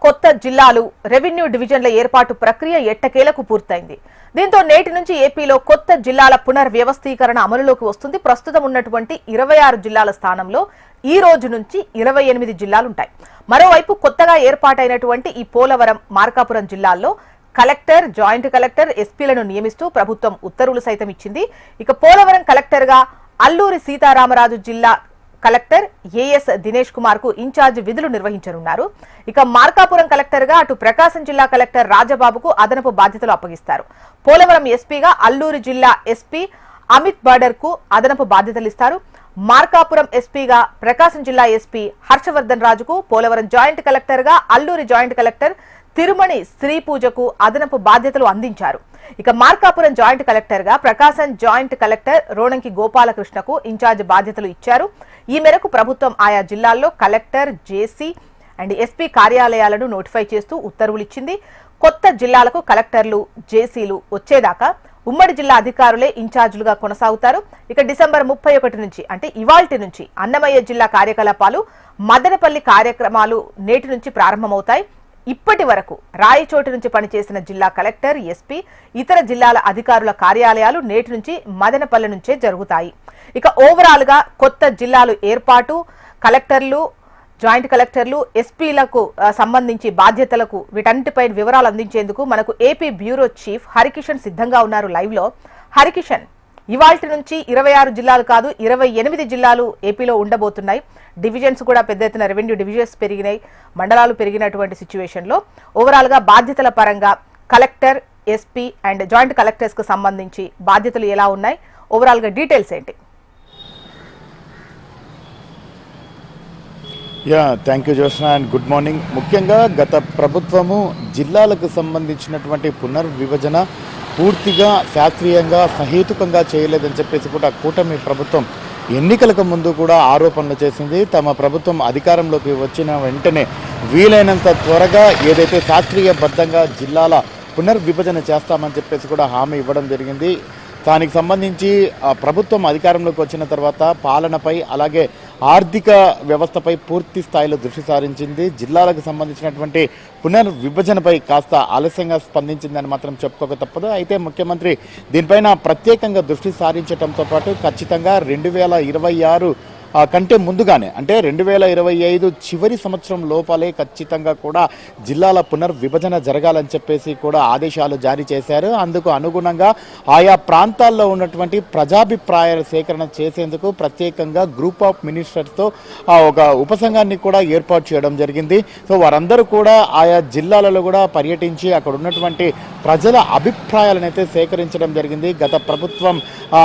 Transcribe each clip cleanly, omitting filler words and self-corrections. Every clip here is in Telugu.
కొత్త జిల్లాలు రెవెన్యూ డివిజన్ల ఏర్పాటు ప్రక్రియ ఎట్టకేలకు పూర్తయింది. దీంతో నేటి నుంచి ఏపీలో కొత్త జిల్లాల పునర్వ్యవస్థీకరణ అమలులోకి వస్తుంది. ప్రస్తుతం ఉన్నటువంటి 26 జిల్లాల స్థానంలో ఈ రోజు నుంచి 28 జిల్లాలుంటాయి. మరోవైపు కొత్తగా ఏర్పాటైనటువంటి ఈ పోలవరం, మార్కాపురం జిల్లాల్లో కలెక్టర్, జాయింట్ కలెక్టర్, ఎస్పీలను నియమిస్తూ ప్రభుత్వం ఉత్తర్వులు సైతం ఇచ్చింది. ఇక పోలవరం కలెక్టర్ గా అల్లూరి సీతారామరాజు, జిల్లా కలెక్టర్ ఏఎస్ దినేష్ కుమార్ కు ఇన్ఛార్జ్ విధులు నిర్వహించనున్నారు. ఇక మార్కాపురం కలెక్టర్ గా అటు ప్రకాశం జిల్లా కలెక్టర్ రాజబాబుకు అదనపు బాధ్యతలు అప్పగిస్తారు. పోలవరం ఎస్పీగా అల్లూరి జిల్లా ఎస్పీ అమిత్ బార్డర్ కు అదనపు బాధ్యతలు ఇస్తారు. మార్కాపురం ఎస్పీగా ప్రకాశం జిల్లా ఎస్పీ హర్షవర్ధన్ రాజుకు, పోలవరం జాయింట్ కలెక్టర్ గా అల్లూరి జాయింట్ కలెక్టర్ తిరుమణి శ్రీ పూజకు అదనపు బాధ్యతలు అందించారు. ఇక మార్కాపురం జాయింట్ కలెక్టర్ గా ప్రకాశం జాయింట్ కలెక్టర్ రోణంకి గోపాలకృష్ణకు ఇన్ఛార్జ్ బాధ్యతలు ఇచ్చారు. ఈ మేరకు ప్రభుత్వం ఆయా జిల్లాల్లో కలెక్టర్, జేసీ అండ్ ఎస్పీ కార్యాలయాలను నోటిఫై చేస్తూ ఉత్తర్వులు ఇచ్చింది. కొత్త జిల్లాలకు కలెక్టర్లు, జేసీలు వచ్చేదాకా ఉమ్మడి జిల్లా అధికారులే ఇన్ఛార్జీలుగా కొనసాగుతారు. ఇక డిసెంబర్ 31 నుంచి అంటే ఇవాల్టి నుంచి అన్నమయ్య జిల్లా కార్యకలాపాలు, మదనపల్లి కార్యక్రమాలు నేటి నుంచి ప్రారంభమవుతాయి. ఇప్పటి వరకు రాయచోటి నుంచి పనిచేసిన జిల్లా కలెక్టర్, ఎస్పీ, ఇతర జిల్లాల అధికారుల కార్యాలయాలు నేటి నుంచి మదనపల్లి నుంచే జరుగుతాయి. ఇక ఓవరాల్ గా కొత్త జిల్లాలు ఏర్పాటు, కలెక్టర్లు, జాయింట్ కలెక్టర్లు, ఎస్పీలకు సంబంధించి బాధ్యతలకు వీటన్నిటిపై వివరాలు అందించేందుకు మనకు ఏపీ బ్యూరో చీఫ్ హరికిషన్ సిద్ధంగా ఉన్నారు లైవ్ లో. హరికిషన్, ఇవాల్టి నుంచి 26 జిల్లాలు కాదు 28 జిల్లాలు ఏపీలో ఉండబోతున్నాయి. డివిజన్స్ కూడా పెద్ద ఎత్తున రెవెన్యూ డివిజన్స్ పెరిగినాయి, మండలాలు పెరిగినటువంటి సిచ్యువేషన్ లో ఓవరాల్ గా బాధ్యతల పరంగా collector, SP and joint collectors కు సంబంధించి బాధ్యతలు ఎలా ఉన్నాయి, ఓవరాల్ గా డీటెయిల్స్ ఏంటి? Thank you Joshna and good morning. ముఖ్యంగా గత ప్రభుత్వము జిల్లాలకు సంబంధించినటువంటి పునర్విభజన పూర్తిగా శాస్త్రీయంగా సహేతుకంగా చేయలేదని చెప్పేసి కూడా కూటమి ప్రభుత్వం ఎన్నికలకు ముందు కూడా ఆరోపణలు చేసింది. తమ ప్రభుత్వం అధికారంలోకి వచ్చిన వెంటనే వీలైనంత త్వరగా ఏదైతే శాస్త్రీయబద్ధంగా జిల్లాల పునర్విభజన చేస్తామని చెప్పేసి కూడా హామీ ఇవ్వడం జరిగింది. దానికి సంబంధించి ప్రభుత్వం అధికారంలోకి వచ్చిన తర్వాత పాలనపై అలాగే ఆర్థిక వ్యవస్థపై పూర్తి స్థాయిలో దృష్టి సారించింది. జిల్లాలకు సంబంధించినటువంటి పునర్విభజనపై కాస్త ఆలస్యంగా స్పందించిందని మాత్రం చెప్పుకోక తప్పదు. అయితే ముఖ్యమంత్రి దీనిపైన ప్రత్యేకంగా దృష్టి సారించడంతో పాటు ఖచ్చితంగా 2026 కంటే ముందుగానే అంటే 2025 చివరి సంవత్సరం లోపలే ఖచ్చితంగా కూడా జిల్లాల పునర్విభజన జరగాలని చెప్పేసి కూడా ఆదేశాలు జారీ చేశారు. అందుకు అనుగుణంగా ఆయా ప్రాంతాల్లో ఉన్నటువంటి ప్రజాభిప్రాయాల సేకరణ చేసేందుకు ప్రత్యేకంగా గ్రూప్ ఆఫ్ మినిస్టర్స్తో ఒక ఉపసంఘాన్ని కూడా ఏర్పాటు చేయడం జరిగింది. సో వారందరూ కూడా ఆయా జిల్లాలలో కూడా పర్యటించి అక్కడ ఉన్నటువంటి ప్రజల అభిప్రాయాలను అయితే సేకరించడం జరిగింది. గత ప్రభుత్వం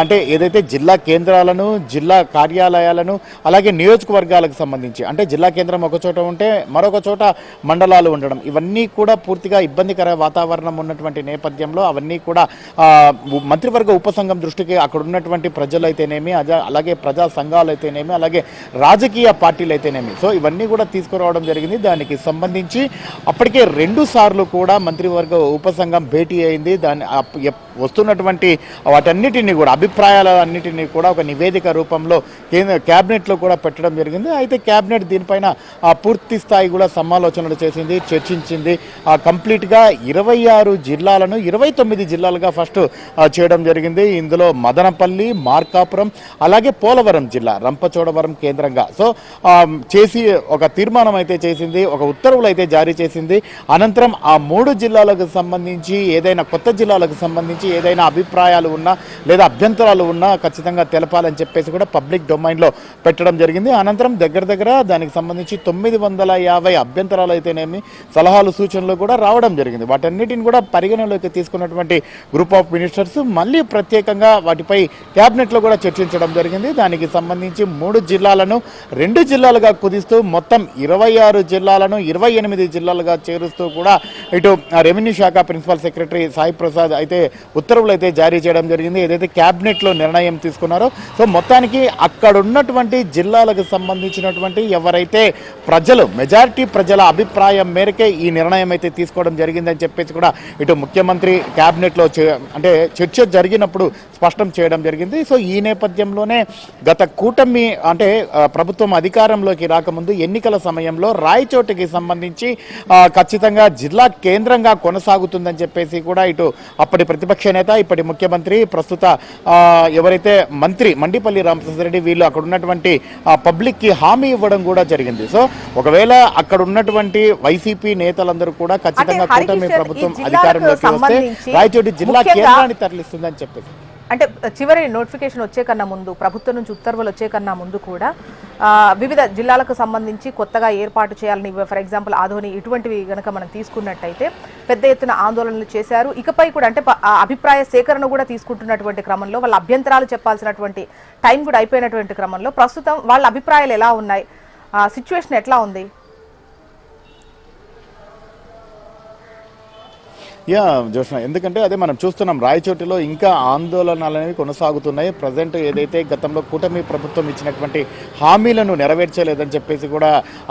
అంటే ఏదైతే జిల్లా కేంద్రాలను, జిల్లా కార్యాలయాలను అలాగే నియోజకవర్గాలకు సంబంధించి అంటే జిల్లా కేంద్రం ఒక చోట ఉంటే మరొక చోట మండలాలు ఉండడం, ఇవన్నీ కూడా పూర్తిగా ఇబ్బందికర వాతావరణం ఉన్నటువంటి నేపథ్యంలో అవన్నీ కూడా మంత్రివర్గ ఉపసంఘం దృష్టికి అక్కడ ఉన్నటువంటి ప్రజలు అయితేనేమి, అలాగే ప్రజా సంఘాలు అయితేనేమి, అలాగే రాజకీయ పార్టీలు అయితేనేమి, సో ఇవన్నీ కూడా తీసుకురావడం జరిగింది. దానికి సంబంధించి అప్పటికే 2 సార్లు కూడా మంత్రివర్గ ఉపసంఘం భేటీ అయింది. దాని వస్తున్నటువంటి వాటన్నిటిని కూడా అభిప్రాయాలన్నిటినీ కూడా ఒక నివేదిక రూపంలో క్యాబినెట్లో కూడా పెట్టడం జరిగింది. అయితే క్యాబినెట్ దీనిపైన పూర్తి స్థాయి కూడా సమాలోచనలు చేసింది, చర్చించింది. కంప్లీట్గా 26 జిల్లాలను 29 జిల్లాలుగా ఫస్ట్ చేయడం జరిగింది. ఇందులో మదనపల్లి, మార్కాపురం అలాగే పోలవరం జిల్లా రంపచోడవరం కేంద్రంగా సో చేసి ఒక తీర్మానం అయితే చేసింది, ఒక ఉత్తర్వులు అయితే జారీ చేసింది. అనంతరం ఆ 3 జిల్లాలకు సంబంధించి ఏదైనా కొత్త జిల్లాలకు సంబంధించి ఏదైనా అభిప్రాయాలు ఉన్నా లేదా అభ్యంతరాలు ఉన్నా ఖచ్చితంగా తెలపాలని చెప్పేసి కూడా పబ్లిక్ డొమైన్లో పెట్టడం జరిగింది. అనంతరం దగ్గర దానికి సంబంధించి 950 అభ్యంతరాలు అయితేనేమి, సలహాలు, సూచనలు కూడా రావడం జరిగింది. వాటన్నిటిని కూడా పరిగణలోకి తీసుకున్నటువంటి గ్రూప్ ఆఫ్ మినిస్టర్స్ మళ్ళీ ప్రత్యేకంగా వాటిపై క్యాబినెట్లో కూడా చర్చించడం జరిగింది. దానికి సంబంధించి 3 జిల్లాలను 2 జిల్లాలుగా కుదిస్తూ మొత్తం 26 జిల్లాలను 28 జిల్లాలుగా చేరుస్తూ కూడా ఇటు రెవెన్యూ శాఖ ప్రిన్సిపల్ సెక్రటరీ సాయి ప్రసాద్ అయితే ఉత్తర్వులు అయితే జారీ చేయడం జరిగింది. ఏదైతే క్యాబినెట్లో నిర్ణయం తీసుకున్నారో సో మొత్తానికి అక్కడ ఉన్నటువంటి జిల్లాలకు సంబంధించినటువంటి ఎవరైతే ప్రజలు మెజారిటీ ప్రజల అభిప్రాయం మేరకే ఈ నిర్ణయం అయితే తీసుకోవడం జరిగిందని చెప్పేసి కూడా ఇటు ముఖ్యమంత్రి క్యాబినెట్లో అంటే చర్చ జరిగినప్పుడు స్పష్టం చేయడం జరిగింది. సో ఈ నేపథ్యంలోనే గత కూటమి అంటే ప్రభుత్వం అధికారంలోకి రాకముందు ఎన్నికల సమయంలో రాయచోటికి సంబంధించి ఖచ్చితంగా జిల్లా కేంద్రంగా కొనసాగుతుందని చెప్పేసి కూడా ఇటు అప్పటి ప్రతిపక్ష నేత ఇప్పటి ముఖ్యమంత్రి ప్రస్తుత ఎవరైతే మంత్రి మండిపల్లి రామప్రసాద్ రెడ్డి వీళ్ళు అక్కడ ఉన్నటువంటి పబ్లిక్ కి హామీ ఇవ్వడం కూడా జరిగింది. సో ఒకవేళ అక్కడ ఉన్నటువంటి వైసీపీ నేతలందరూ కూడా ఖచ్చితంగా కూటమి ప్రభుత్వం అధికారంలోకి వస్తే రాయచోటి జిల్లా కేంద్రాన్ని తరలిస్తుందని చెప్పేసి అంటే చివరి నోటిఫికేషన్ వచ్చే కన్నా ముందు ప్రభుత్వం నుంచి ఉత్తర్వులు వచ్చే కన్నా ముందు కూడా వివిధ జిల్లాలకు సంబంధించి కొత్తగా ఏర్పాటు చేయాలని ఫర్ ఎగ్జాంపుల్ ఆదోని ఇటువంటివి గనక మనం తీసుకున్నట్టయితే పెద్ద ఎత్తున ఆందోళనలు చేశారు. ఇకపై కూడా అంటే అభిప్రాయ సేకరణ కూడా తీసుకుంటున్నటువంటి క్రమంలో వాళ్ళ అభ్యంతరాలు చెప్పాల్సినటువంటి టైం కూడా అయిపోయినటువంటి క్రమంలో ప్రస్తుతం వాళ్ళ అభిప్రాయాలు ఎలా ఉన్నాయి, సిచ్యువేషన్ ఎట్లా ఉంది? జోష్న, ఎందుకంటే అదే మనం చూస్తున్నాం రాయచోటిలో ఇంకా ఆందోళనలు అనేవి కొనసాగుతున్నాయి. ప్రజెంట్ ఏదైతే గతంలో కూటమి ప్రభుత్వం ఇచ్చినటువంటి హామీలను నెరవేర్చలేదని చెప్పేసి కూడా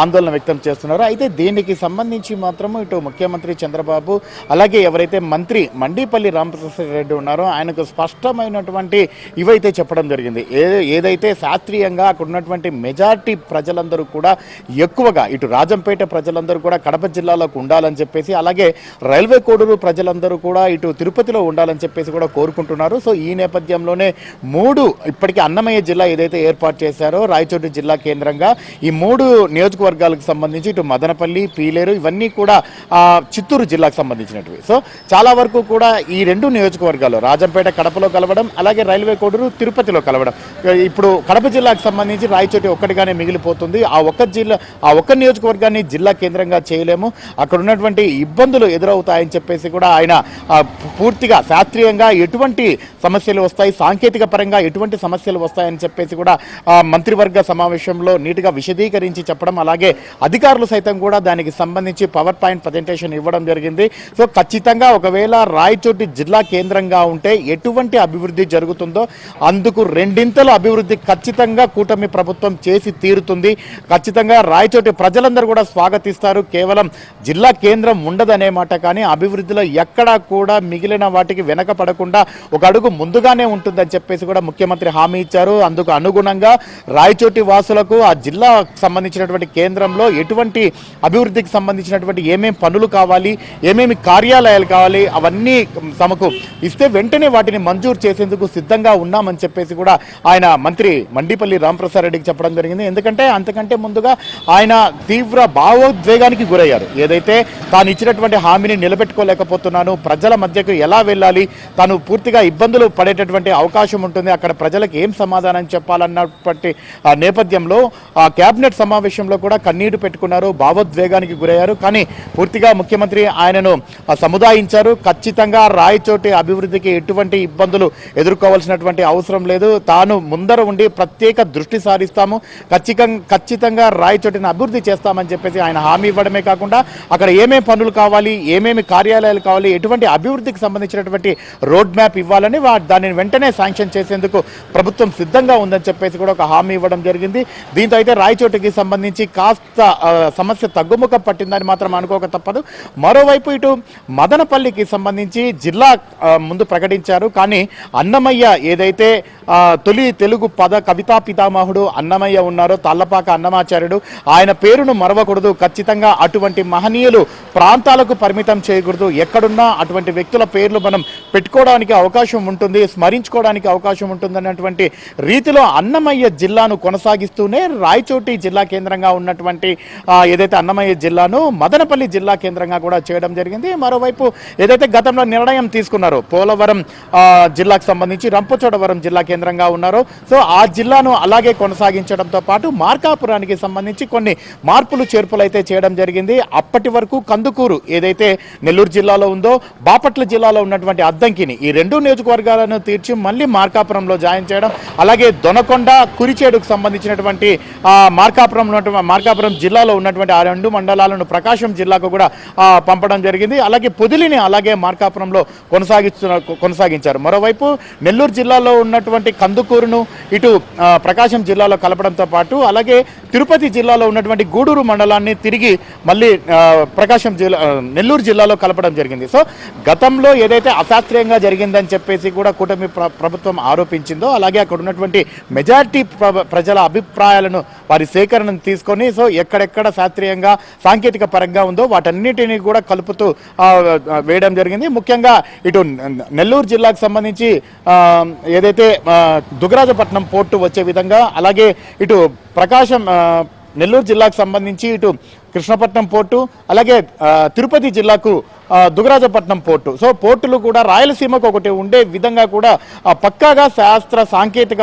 ఆందోళన వ్యక్తం చేస్తున్నారు. అయితే దీనికి సంబంధించి మాత్రం ఇటు ముఖ్యమంత్రి చంద్రబాబు అలాగే ఎవరైతే మంత్రి మండిపల్లి రామప్రసాద్ రెడ్డి ఉన్నారో ఆయనకు స్పష్టమైనటువంటి ఇవైతే చెప్పడం జరిగింది. ఏదైతే శాస్త్రీయంగా అక్కడ ఉన్నటువంటి మెజార్టీ ప్రజలందరూ కూడా ఎక్కువగా ఇటు రాజంపేట ప్రజలందరూ కూడా కడప జిల్లాలోకి ఉండాలని చెప్పేసి అలాగే రైల్వే కోడూరు ప్రజలందరూ కూడా ఇటు తిరుపతిలో ఉండాలని చెప్పేసి కూడా కోరుకుంటున్నారు. సో ఈ నేపథ్యంలోనే ఇప్పటికీ అన్నమయ్య జిల్లా ఏదైతే ఏర్పాటు చేశారో రాయచోటి జిల్లా కేంద్రంగా ఈ 3 నియోజకవర్గాలకు సంబంధించి ఇటు మదనపల్లి పీలేరు ఇవన్నీ కూడా చిత్తూరు జిల్లాకు సంబంధించినవి. సో చాలా వరకు కూడా ఈ 2 నియోజకవర్గాలు రాజంపేట కడపలో కలవడం అలాగే రైల్వే కోడూరు తిరుపతిలో కలవడం. ఇప్పుడు కడప జిల్లాకు సంబంధించి రాయచోటి ఒక్కటిగానే మిగిలిపోతుంది. ఆ ఒక్క నియోజకవర్గాన్ని జిల్లా కేంద్రంగా చేయలేము, అక్కడ ఉన్నటువంటి ఇబ్బందులు ఎదురవుతాయని చెప్పేసి కూడా ఆయన పూర్తిగా శాస్త్రీయంగా ఎటువంటి సమస్యలు వస్తాయి, సాంకేతిక పరంగా ఎటువంటి సమస్యలు వస్తాయని చెప్పేసి కూడా మంత్రివర్గ సమావేశంలో నీట్గా విశదీకరించి చెప్పడం అలాగే అధికారులు సైతం కూడా దానికి సంబంధించి పవర్ పాయింట్ ప్రజెంటేషన్ ఇవ్వడం జరిగింది. సో ఖచ్చితంగా ఒకవేళ రాయచోటి జిల్లా కేంద్రంగా ఉంటే ఎటువంటి అభివృద్ధి జరుగుతుందో అందుకు 2 అభివృద్ధి ఖచ్చితంగా కూటమి ప్రభుత్వం చేసి తీరుతుంది. ఖచ్చితంగా రాయచోటి ప్రజలందరూ కూడా స్వాగతిస్తారు. కేవలం జిల్లా కేంద్రం ఉండదనే మాట కానీ అభివృద్ధిలో ఎక్కడా కూడా మిగిలిన వాటికి వెనక పడకుండా ఒక అడుగు ముందుగానే ఉంటుందని చెప్పేసి కూడా ముఖ్యమంత్రి హామీ ఇచ్చారు. అందుకు అనుగుణంగా రాయచోటి వాసులకు ఆ జిల్లాకు సంబంధించినటువంటి కేంద్రంలో ఎటువంటి అభివృద్ధికి సంబంధించినటువంటి ఏమేమి పనులు కావాలి, ఏమేమి కార్యాలయాలు కావాలి అవన్నీ తమకు ఇస్తే వెంటనే వాటిని మంజూరు చేసేందుకు సిద్ధంగా ఉన్నామని చెప్పేసి కూడా ఆయన మంత్రి మండిపల్లి రామప్రసాద్ రెడ్డికి చెప్పడం జరిగింది. ఎందుకంటే అంతకంటే ముందుగా ఆయన తీవ్ర భావోద్వేగానికి గురయ్యారు. ఏదైతే తాను ఇచ్చినటువంటి హామీని నిలబెట్టుకోలేకపోతున్నాను, ప్రజల మధ్యకు ఎలా వెళ్ళాలి, తాను పూర్తిగా ఇబ్బందులు పడేటటువంటి అవకాశం ఉంటుంది, అక్కడ ప్రజలకు ఏం సమాధానం చెప్పాలన్నటువంటి నేపథ్యంలో ఆ కేబినెట్ సమావేశంలో కూడా కన్నీరు పెట్టుకున్నారు, భావోద్వేగానికి గురయ్యారు. కానీ పూర్తిగా ముఖ్యమంత్రి ఆయనను సముదాయించారు. ఖచ్చితంగా రాయచోటి అభివృద్ధికి ఎటువంటి ఇబ్బందులు ఎదుర్కోవాల్సినటువంటి అవసరం లేదు, తాను ముందర ఉండి ప్రత్యేక దృష్టి సారిస్తాము, ఖచ్చితంగా రాయచోటిని అభివృద్ధి చేస్తామని చెప్పేసి ఆయన హామీ ఇవ్వడమే కాకుండా అక్కడ ఏమేమి పనులు కావాలి, ఏమేమి కార్యాలయాలు కావాలి, ఎటువంటి అభివృద్ధికి సంబంధించినటువంటి రోడ్ మ్యాప్ ఇవ్వాలని దానిని వెంటనే శాంక్షన్ చేసేందుకు ప్రభుత్వం సిద్ధంగా ఉందని చెప్పేసి కూడా ఒక హామీ ఇవ్వడం జరిగింది. దీంతో అయితే రాయచోటికి సంబంధించి కాస్త సమస్య తగ్గుముఖం పట్టిందని మాత్రం అనుకోక తప్పదు. మరోవైపు ఇటు మదనపల్లికి సంబంధించి జిల్లా ముందు ప్రకటించారు. కానీ అన్నమయ్య ఏదైతే తొలి తెలుగు కవితా పితామహుడు అన్నమయ్య ఉన్నారో తాళ్లపాక అన్నమాచార్యుడు, ఆయన పేరును మరవకూడదు, ఖచ్చితంగా అటువంటి మహనీయులు ప్రాంతాలకు పరిమితం చేయకూడదు, ఎక్కడున్నా అటువంటి వ్యక్తుల పేర్లు మనం పెట్టుకోవడానికి అవకాశం ఉంటుంది, స్మరించుకోవడానికి అవకాశం ఉంటుంది అన్నటువంటి రీతిలో అన్నమయ్య జిల్లాను కొనసాగిస్తూనే రాయచోటి జిల్లా కేంద్రంగా ఉన్నటువంటి ఏదైతే అన్నమయ్య జిల్లాను మదనపల్లి జిల్లా కేంద్రంగా కూడా చేయడం జరిగింది. మరోవైపు ఏదైతే గతంలో నిర్ణయం తీసుకున్నారో పోలవరం జిల్లాకు సంబంధించి రంపచోడవరం జిల్లా కేంద్రంగా ఉన్నారో సో ఆ జిల్లాను అలాగే కొనసాగించడంతో పాటు మార్కాపురానికి సంబంధించి కొన్ని మార్పులు చేర్పులు అయితే చేయడం జరిగింది. అప్పటి వరకు కందుకూరు ఏదైతే నెల్లూరు జిల్లాలో ఉందో బాపట్ల జిల్లాలో ఉన్నటువంటి అద్దంకిని ఈ 2 నియోజకవర్గాలను తీర్చి మళ్ళీ మార్కాపురంలో జాయిన్ చేయడం, అలాగే దొనకొండ కురిచేడుకు సంబంధించినటువంటి మార్కాపురం జిల్లాలో ఉన్నటువంటి ఆ 2 మండలాలను ప్రకాశం జిల్లాకు కూడా పంపడం జరిగింది. అలాగే పొదిలిని అలాగే మార్కాపురంలో కొనసాగించారు. మరోవైపు నెల్లూరు జిల్లాలో ఉన్నటువంటి కందుకూరును ఇటు ప్రకాశం జిల్లాలో కలపడంతో పాటు అలాగే తిరుపతి జిల్లాలో ఉన్నటువంటి గూడూరు మండలాన్ని తిరిగి మళ్ళీ నెల్లూరు జిల్లాలో కలపడం జరిగింది. సో గతంలో ఏదైతే శాస్త్రీయంగా జరిగిందని చెప్పేసి కూడా కూటమి ప్రభుత్వం ఆరోపించిందో, అలాగే అక్కడ ఉన్నటువంటి మెజారిటీ ప్రజల అభిప్రాయాలను వారి సేకరణను తీసుకొని సో ఎక్కడెక్కడ శాస్త్రీయంగా సాంకేతిక పరంగా ఉందో వాటన్నిటినీ కూడా కలుపుతూ వేయడం జరిగింది. ముఖ్యంగా ఇటు నెల్లూరు జిల్లాకు సంబంధించి ఏదైతే దుగ్గరాజపట్నం పోర్టు వచ్చే విధంగా, అలాగే ఇటు ప్రకాశం నెల్లూరు జిల్లాకు సంబంధించి ఇటు కృష్ణపట్నం పోర్టు, అలాగే తిరుపతి జిల్లాకు దుగ్గరాజపట్నం పోర్టు. సో పోర్టులు కూడా రాయలసీమకు ఒకటి ఉండే విధంగా కూడా పక్కాగా శాస్త్ర సాంకేతిక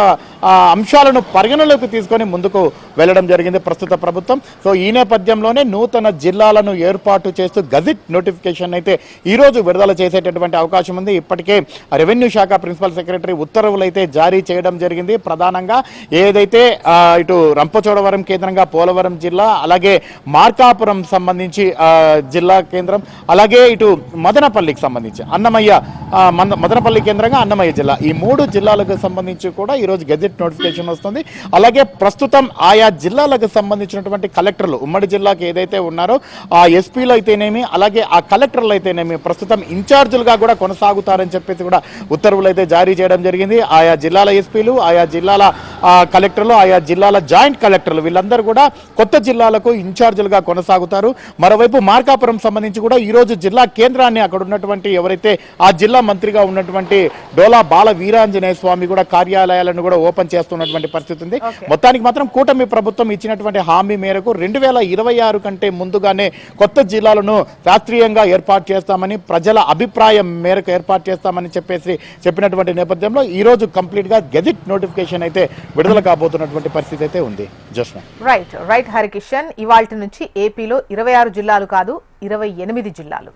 అంశాలను పరిగణలోకి తీసుకొని ముందుకు వెళ్ళడం జరిగింది ప్రస్తుత ప్రభుత్వం. సో ఈ నేపథ్యంలోనే నూతన జిల్లాలను ఏర్పాటు చేస్తూ గజెట్ నోటిఫికేషన్ అయితే ఈరోజు విడుదల చేసేటటువంటి అవకాశం ఉంది. ఇప్పటికే రెవెన్యూ శాఖ ప్రిన్సిపల్ సెక్రటరీ ఉత్తర్వులు అయితే జారీ చేయడం జరిగింది. ప్రధానంగా ఏదైతే ఇటు రంపచోడవరం కేంద్రంగా పోలవరం జిల్లా, అలాగే మార్కాపురం సంబంధించి జిల్లా కేంద్రం, అలాగే ఇటు మదనపల్లికి సంబంధించి మదనపల్లి కేంద్రంగా అన్నమయ్య జిల్లా, ఈ 3 జిల్లాలకు సంబంధించి కూడా ఈరోజు గెజెట్ నోటిఫికేషన్ వస్తుంది. అలాగే ప్రస్తుతం ఆయా జిల్లాలకు సంబంధించినటువంటి కలెక్టర్లు ఉమ్మడి జిల్లాకు ఏదైతే ఉన్నారో ఆ ఎస్పీలు అయితేనేమి, అలాగే ఆ కలెక్టర్లు అయితేనేమి ప్రస్తుతం ఇన్ఛార్జీలుగా కూడా కొనసాగుతారని చెప్పేసి కూడా ఉత్తర్వులు అయితే జారీ చేయడం జరిగింది. ఆయా జిల్లాల ఎస్పీలు, ఆయా జిల్లాల కలెక్టర్లు, ఆయా జిల్లాల జాయింట్ కలెక్టర్లు వీళ్ళందరూ కూడా కొత్త జిల్లాలకు ఇన్ఛార్జీలుగా కొనసాగుతారు. మరోవైపు మార్కాపురం సంబంధించి కూడా ఈరోజు జిల్లా కేంద్రాన్ని అక్కడ ఉన్నటువంటి ఎవరైతే ఆ జిల్లా మంత్రిగా ఉన్నటువంటి డోలా బాల వీరాంజనేయ స్వామి కూడా కార్యాలయాలను కూడా ఓపెన్ చేస్తున్నటువంటి పరిస్థితి ఉంది. మొత్తానికి మాత్రం కూటమి ప్రభుత్వం ఇచ్చినటువంటి హామీ మేరకు 2026 కంటే ముందుగానే కొత్త జిల్లాలను శాస్త్రీయంగా ఏర్పాటు చేస్తామని, ప్రజల అభిప్రాయం మేరకు ఏర్పాటు చేస్తామని చెప్పినటువంటి నేపథ్యంలో ఈ రోజు కంప్లీట్ గా గెజెట్ నోటిఫికేషన్ అయితే విడుదల కాబోతున్నటువంటి పరిస్థితి అయితే ఉంది. జస్నా రైట్ హరికిషన్, ఇవాల్టి నుంచి ఏపీలో 26 జిల్లాలు కాదు 28 జిల్లాలు.